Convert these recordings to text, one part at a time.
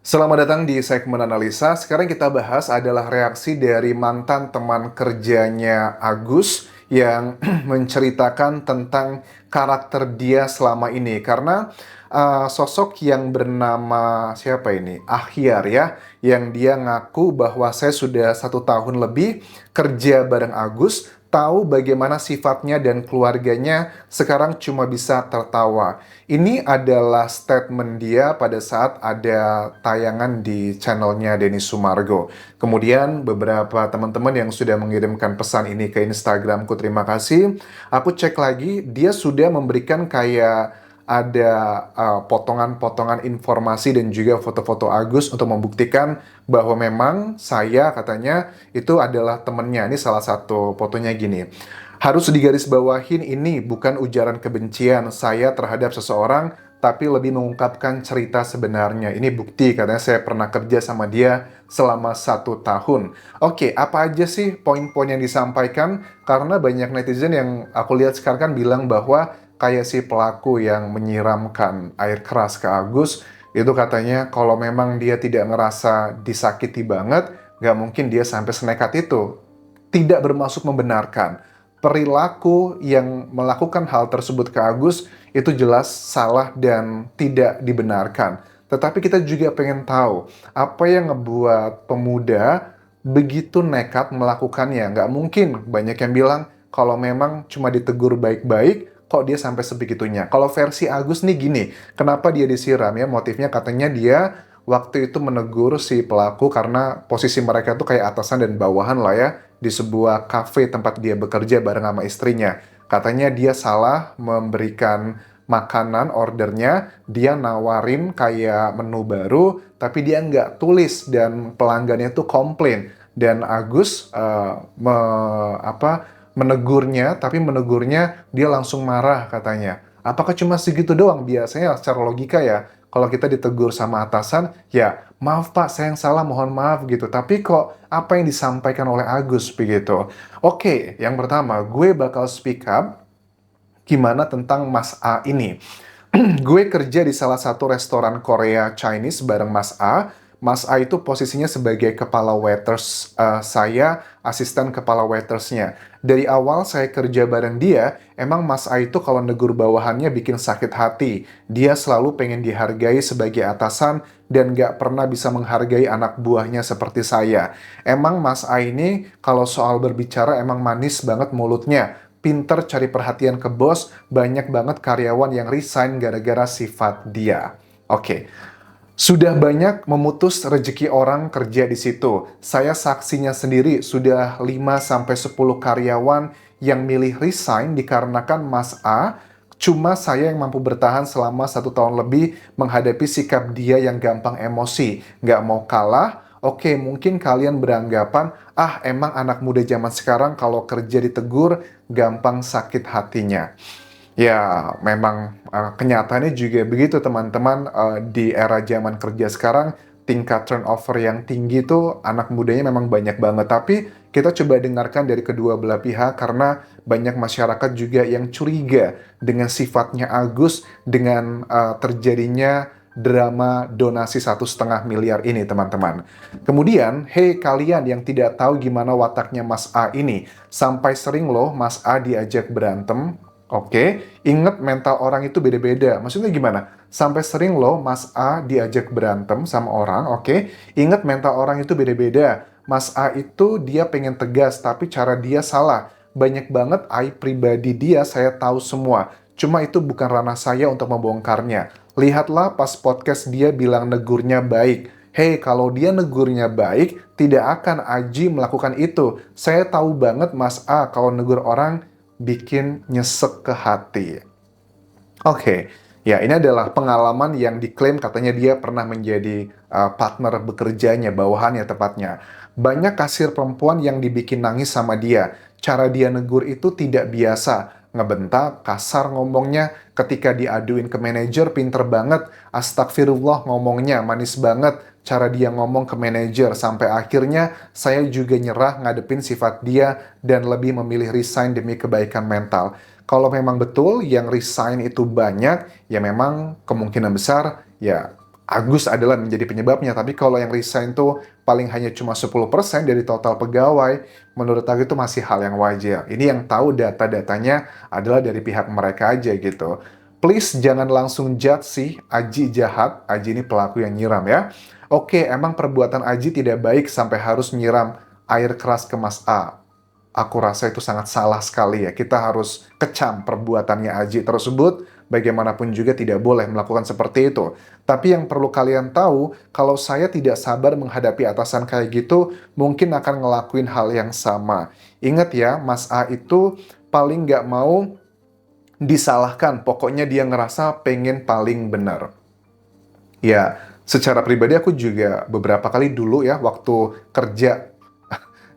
Selamat datang di segmen analisa. Sekarang kita bahas adalah reaksi dari mantan teman kerjanya Agus yang menceritakan tentang karakter dia selama ini. Karena sosok yang bernama siapa ini? Ahyar ya, yang dia ngaku bahwa saya sudah 1 tahun lebih kerja bareng Agus, tahu bagaimana sifatnya dan keluarganya, sekarang cuma bisa tertawa. Ini adalah statement dia pada saat ada tayangan di channelnya Denny Sumargo. Kemudian beberapa teman-teman yang sudah mengirimkan pesan ini ke Instagramku, terima kasih. Aku cek lagi, dia sudah memberikan kayak ada potongan-potongan informasi dan juga foto-foto Agus untuk membuktikan bahwa memang saya katanya itu adalah temennya. Ini salah satu fotonya gini. Harus digarisbawahin, ini bukan ujaran kebencian saya terhadap seseorang, tapi lebih mengungkapkan cerita sebenarnya. Ini bukti, katanya saya pernah kerja sama dia selama 1 tahun. Oke, apa aja sih poin-poin yang disampaikan? Karena banyak netizen yang aku lihat sekarang kan bilang bahwa kayak si pelaku yang menyiramkan air keras ke Agus, itu katanya kalau memang dia tidak ngerasa disakiti banget, nggak mungkin dia sampai senekat itu. Tidak bermaksud membenarkan. Perilaku yang melakukan hal tersebut ke Agus itu jelas salah dan tidak dibenarkan. Tetapi kita juga pengen tahu apa yang ngebuat pemuda begitu nekat melakukannya. Nggak mungkin, banyak yang bilang kalau memang cuma ditegur baik-baik, kok dia sampai sebegitunya. Kalau versi Agus nih gini, kenapa dia disiram ya? Motifnya katanya dia waktu itu menegur si pelaku karena posisi mereka tuh kayak atasan dan bawahan lah ya, di sebuah kafe tempat dia bekerja bareng sama istrinya. Katanya dia salah memberikan makanan ordernya, dia nawarin kayak menu baru, tapi dia nggak tulis dan pelanggannya tuh komplain. Dan Agus menegurnya, tapi menegurnya dia langsung marah katanya. Apakah cuma segitu doang? Biasanya secara logika ya, kalau kita ditegur sama atasan, ya maaf Pak, saya yang salah, mohon maaf gitu. Tapi kok apa yang disampaikan oleh Agus begitu? Oke, yang pertama, gue bakal speak up gimana tentang Mas A ini. Gue kerja di salah satu restoran Korea Chinese bareng Mas A. Mas A itu posisinya sebagai kepala waiters, saya asisten kepala waitersnya. Dari awal saya kerja bareng dia, emang Mas A itu kalau negur bawahannya bikin sakit hati. Dia selalu pengen dihargai sebagai atasan dan gak pernah bisa menghargai anak buahnya seperti saya. Emang Mas A ini kalau soal berbicara emang manis banget mulutnya. Pinter cari perhatian ke bos, banyak banget karyawan yang resign gara-gara sifat dia. Oke, sudah banyak memutus rezeki orang kerja di situ. Saya saksinya sendiri, sudah 5-10 karyawan yang milih resign dikarenakan Mas A. Cuma saya yang mampu bertahan selama 1 tahun lebih menghadapi sikap dia yang gampang emosi. Nggak mau kalah. Oke, mungkin kalian beranggapan, ah emang anak muda zaman sekarang kalau kerja ditegur, gampang sakit hatinya. Ya, memang kenyataannya juga begitu teman-teman. Di era zaman kerja sekarang, tingkat turnover yang tinggi tuh anak mudanya memang banyak banget. Tapi kita coba dengarkan dari kedua belah pihak karena banyak masyarakat juga yang curiga dengan sifatnya Agus dengan terjadinya drama donasi 1,5 miliar ini teman-teman. Kemudian, hei kalian yang tidak tahu gimana wataknya Mas A ini, sampai sering loh Mas A diajak berantem. Oke, ingat mental orang itu beda-beda. Maksudnya gimana? Sampai sering loh Mas A diajak berantem sama orang, oke? Ingat mental orang itu beda-beda. Mas A itu dia pengen tegas, tapi cara dia salah. Banyak banget aib pribadi dia saya tahu semua. Cuma itu bukan ranah saya untuk membongkarnya. Lihatlah pas podcast dia bilang negurnya baik. Hei, kalau dia negurnya baik, tidak akan Aji melakukan itu. Saya tahu banget Mas A kalau negur orang bikin nyesek ke hati. Oke, ya ini adalah pengalaman yang diklaim katanya dia pernah menjadi partner bekerjanya, bawahannya tepatnya. Banyak kasir perempuan yang dibikin nangis sama dia. Cara dia negur itu tidak biasa. Ngebentak, kasar ngomongnya, ketika diaduin ke manajer pinter banget. Astagfirullah ngomongnya, manis banget. Cara dia ngomong ke manajer, sampai akhirnya saya juga nyerah ngadepin sifat dia dan lebih memilih resign demi kebaikan mental. Kalau memang betul yang resign itu banyak, ya memang kemungkinan besar ya Agus adalah menjadi penyebabnya. Tapi kalau yang resign tuh paling hanya cuma 10% dari total pegawai, menurut aku itu masih hal yang wajar. Ini yang tahu data-datanya adalah dari pihak mereka aja gitu. Please jangan langsung judge sih, Aji jahat, Aji ini pelaku yang nyiram ya. Oke, emang perbuatan Aji tidak baik sampai harus nyiram air keras ke Mas A. Aku rasa itu sangat salah sekali ya. Kita harus kecam perbuatannya Aji tersebut. Bagaimanapun juga tidak boleh melakukan seperti itu. Tapi yang perlu kalian tahu, kalau saya tidak sabar menghadapi atasan kayak gitu, mungkin akan ngelakuin hal yang sama. Ingat ya, Mas A itu paling nggak mau disalahkan. Pokoknya dia ngerasa pengen paling benar. Ya, secara pribadi aku juga beberapa kali dulu ya, waktu kerja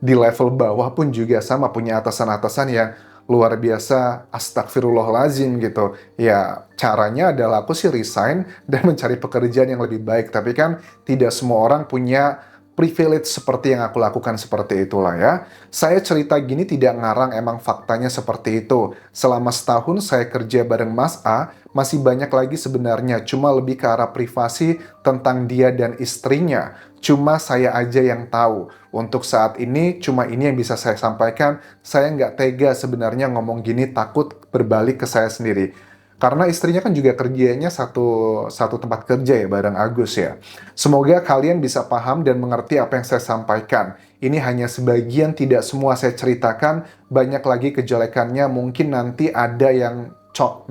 di level bawah pun juga sama punya atasan-atasan yang luar biasa astagfirullahalazim gitu. Ya, caranya adalah aku sih resign dan mencari pekerjaan yang lebih baik. Tapi kan tidak semua orang punya privilege seperti yang aku lakukan seperti itulah ya. Saya cerita gini tidak ngarang, emang faktanya seperti itu. Selama setahun saya kerja bareng Mas A, masih banyak lagi sebenarnya, cuma lebih ke arah privasi tentang dia dan istrinya. Cuma saya aja yang tahu. Untuk saat ini, cuma ini yang bisa saya sampaikan. Saya nggak tega sebenarnya ngomong gini, takut berbalik ke saya sendiri. Karena istrinya kan juga kerjanya satu tempat kerja ya, bareng Agus ya. Semoga kalian bisa paham dan mengerti apa yang saya sampaikan. Ini hanya sebagian, tidak semua saya ceritakan. Banyak lagi kejelekannya, mungkin nanti ada yang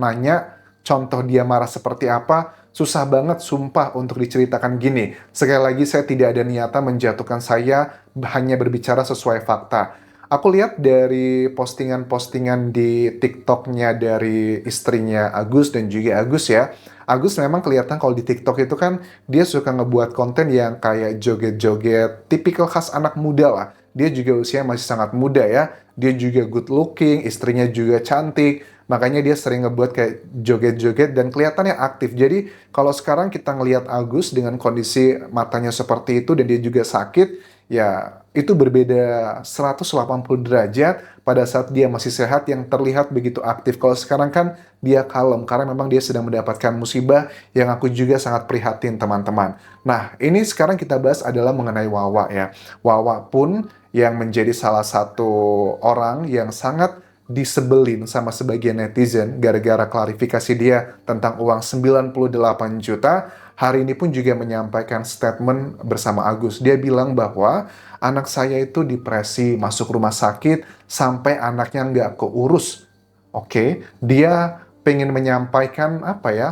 nanya, contoh dia marah seperti apa. Susah banget sumpah untuk diceritakan gini. Sekali lagi saya tidak ada niatan menjatuhkan, saya hanya berbicara sesuai fakta. Aku lihat dari postingan-postingan di TikTok-nya dari istrinya Agus dan juga Agus ya. Agus memang kelihatan kalau di TikTok itu kan dia suka ngebuat konten yang kayak joget-joget, tipikal khas anak muda lah. Dia juga usia masih sangat muda ya. Dia juga good looking, istrinya juga cantik. Makanya dia sering ngebuat kayak joget-joget dan kelihatannya aktif. Jadi kalau sekarang kita ngelihat Agus dengan kondisi matanya seperti itu dan dia juga sakit, ya itu berbeda 180 derajat pada saat dia masih sehat yang terlihat begitu aktif. Kalau sekarang kan dia kalem karena memang dia sedang mendapatkan musibah yang aku juga sangat prihatin teman-teman. Nah, ini sekarang kita bahas adalah mengenai Wawa ya. Wawa pun yang menjadi salah satu orang yang sangat disebelin sama sebagian netizen gara-gara klarifikasi dia tentang uang 98 juta, hari ini pun juga menyampaikan statement bersama Agus. Dia bilang bahwa anak saya itu depresi, masuk rumah sakit, sampai anaknya nggak keurus. Oke, dia pengen menyampaikan apa ya,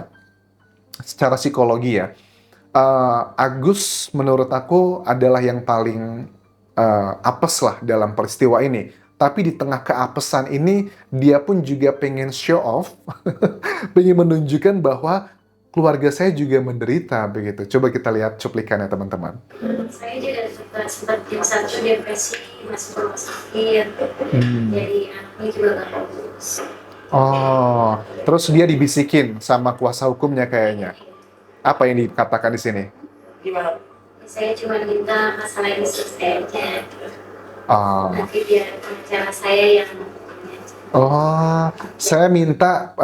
secara psikologi ya. Agus menurut aku adalah yang paling apes lah dalam peristiwa ini. Tapi di tengah keapesan ini, dia pun juga pengen show off, pengen menunjukkan bahwa keluarga saya juga menderita begitu. Coba kita lihat cuplikannya teman-teman. Saya juga suka seperti satu depresi, masuk rumah sakit, jadi anaknya juga gak bagus. Oh, terus dia dibisikin sama kuasa hukumnya kayaknya. Apa yang dikatakan di sini? Saya cuma minta masalah ini selesai aja. Ah, Nanti biar pengacara saya yang oh, saya minta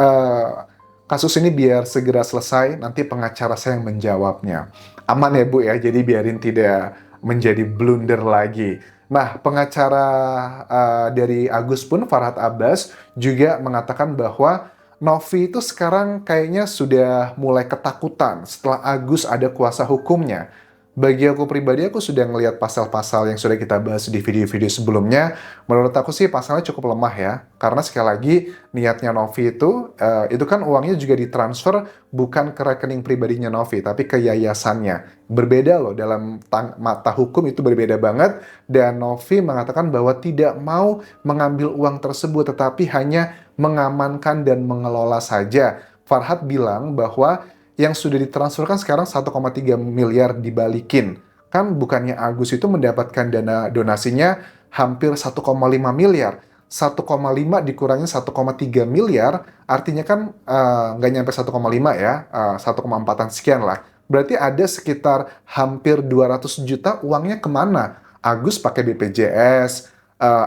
kasus ini biar segera selesai, nanti pengacara saya yang menjawabnya. Aman ya Bu ya, jadi biarin tidak menjadi blunder lagi. Nah, pengacara dari Agus pun, Farhad Abbas, juga mengatakan bahwa Novi itu sekarang kayaknya sudah mulai ketakutan setelah Agus ada kuasa hukumnya. Bagi aku pribadi, aku sudah ngelihat pasal-pasal yang sudah kita bahas di video-video sebelumnya. Menurut aku sih pasalnya cukup lemah ya. Karena sekali lagi, niatnya Novi itu kan uangnya juga ditransfer bukan ke rekening pribadinya Novi, tapi ke yayasannya. Berbeda loh, dalam mata hukum itu berbeda banget. Dan Novi mengatakan bahwa tidak mau mengambil uang tersebut, tetapi hanya mengamankan dan mengelola saja. Farhad bilang bahwa yang sudah ditransferkan sekarang 1,3 miliar dibalikin. Kan bukannya Agus itu mendapatkan dana donasinya hampir 1,5 miliar. 1,5 dikurangi 1,3 miliar, artinya kan nggak nyampe 1,5 ya, 1,4-an sekian lah. Berarti ada sekitar hampir 200 juta uangnya kemana? Agus pakai BPJS,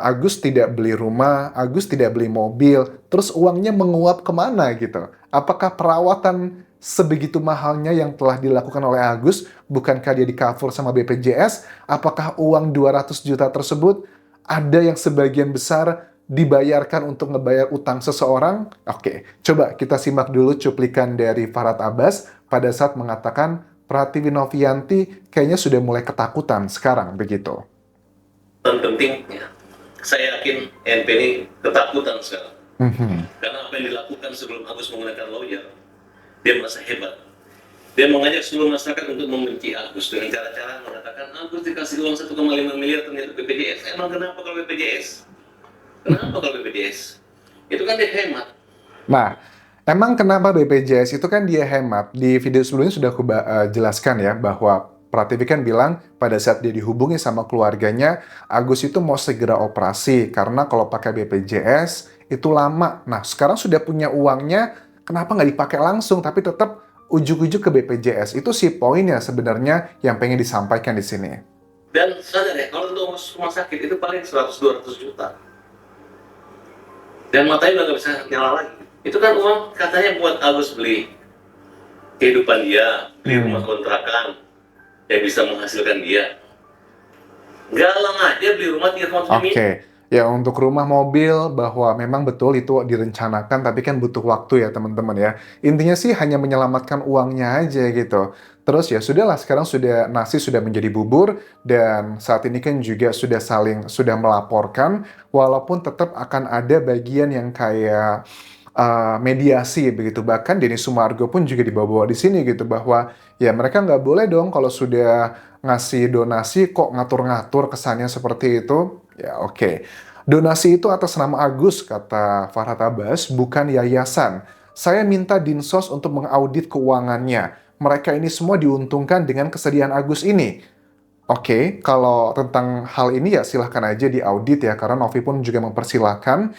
Agus tidak beli rumah, Agus tidak beli mobil, terus uangnya menguap kemana gitu? Apakah perawatan sebegitu mahalnya yang telah dilakukan oleh Agus? Bukankah dia di-cover sama BPJS? Apakah uang 200 juta tersebut ada yang sebagian besar dibayarkan untuk ngebayar utang seseorang? Oke, coba kita simak dulu cuplikan dari Farhad Abbas pada saat mengatakan Pratiwi Novianti kayaknya sudah mulai ketakutan sekarang begitu. Penting, ya. Saya yakin NP ini ketakutan sekarang. Karena apa yang dilakukan sebelum Agus menggunakan lawyer, dia merasa hebat. Dia mengajak seluruh masyarakat untuk membenci Agus dengan cara-cara mengatakan Agus dikasih uang 1,5 miliar ternyata BPJS. Emang kenapa kalau BPJS? Kenapa kalau BPJS? Itu kan dia hemat. Nah, emang kenapa BPJS itu kan dia hemat? Di video sebelumnya sudah aku jelaskan ya bahwa Prativi kan bilang pada saat dia dihubungi sama keluarganya, Agus itu mau segera operasi karena kalau pakai BPJS itu lama. Nah, sekarang sudah punya uangnya, kenapa nggak dipakai langsung tapi tetap ujuk-ujuk ke BPJS? Itu sih poinnya sebenarnya yang pengen disampaikan di sini. Dan sadar ya, kalau untuk rumah sakit itu paling 100-200 juta. Dan matanya udah nggak bisa nyala lagi. Itu kan uang katanya buat Agus beli kehidupan dia, beli rumah kontrakan yang bisa menghasilkan dia. Galang aja beli rumah 3,5 miliar. Oke. Ya, untuk rumah mobil bahwa memang betul itu direncanakan, tapi kan butuh waktu ya teman-teman ya. Intinya sih hanya menyelamatkan uangnya aja gitu. Terus ya sudahlah, sekarang sudah nasi sudah menjadi bubur dan saat ini kan juga sudah melaporkan, walaupun tetap akan ada bagian yang kayak mediasi begitu. Bahkan Denny Sumargo pun juga dibawa-bawa di sini gitu bahwa ya mereka nggak boleh dong kalau sudah ngasih donasi kok ngatur-ngatur kesannya seperti itu. Ya oke. Donasi itu atas nama Agus, kata Farhad Abbas, bukan yayasan. Saya minta Dinsos untuk mengaudit keuangannya. Mereka ini semua diuntungkan dengan kesediaan Agus ini. Oke, kalau tentang hal ini ya silahkan aja diaudit ya, karena Novi pun juga mempersilahkan.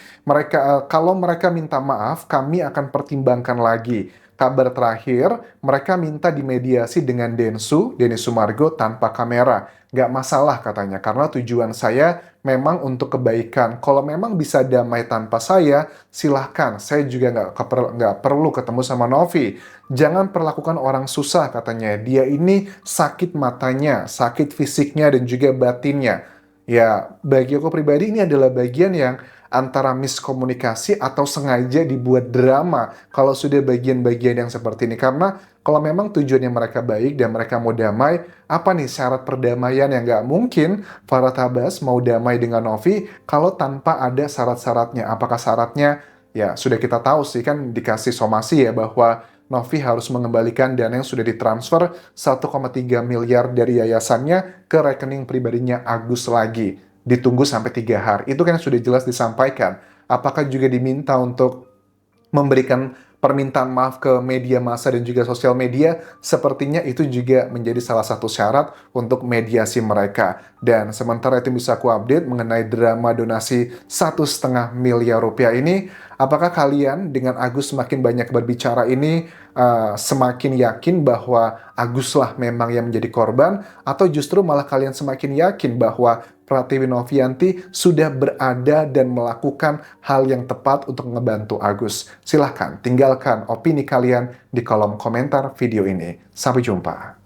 Kalau mereka minta maaf, kami akan pertimbangkan lagi. Kabar terakhir, mereka minta dimediasi dengan Denny Sumargo tanpa kamera. Nggak masalah katanya, karena tujuan saya memang untuk kebaikan. Kalau memang bisa damai tanpa saya, silahkan. Saya juga nggak perlu ketemu sama Novi. Jangan perlakukan orang susah katanya. Dia ini sakit matanya, sakit fisiknya, dan juga batinnya. Ya, bagi aku pribadi ini adalah bagian yang antara miskomunikasi atau sengaja dibuat drama kalau sudah bagian-bagian yang seperti ini. Karena kalau memang tujuannya mereka baik dan mereka mau damai, apa nih syarat perdamaian yang nggak mungkin Farhad Abbas mau damai dengan Novi kalau tanpa ada syarat-syaratnya? Apakah syaratnya? Ya sudah kita tahu sih kan dikasih somasi ya bahwa Novi harus mengembalikan dana yang sudah ditransfer 1,3 miliar dari yayasannya ke rekening pribadinya Agus lagi. Ditunggu sampai 3 hari. Itu kan sudah jelas disampaikan. Apakah juga diminta untuk memberikan permintaan maaf ke media massa dan juga sosial media? Sepertinya itu juga menjadi salah satu syarat untuk mediasi mereka. Dan sementara itu bisa aku update mengenai drama donasi 1,5 miliar rupiah ini. Apakah kalian dengan Agus semakin banyak berbicara ini semakin yakin bahwa Aguslah memang yang menjadi korban, atau justru malah kalian semakin yakin bahwa Pratiwi Novianti sudah berada dan melakukan hal yang tepat untuk ngebantu Agus? Silahkan tinggalkan opini kalian di kolom komentar video ini. Sampai jumpa.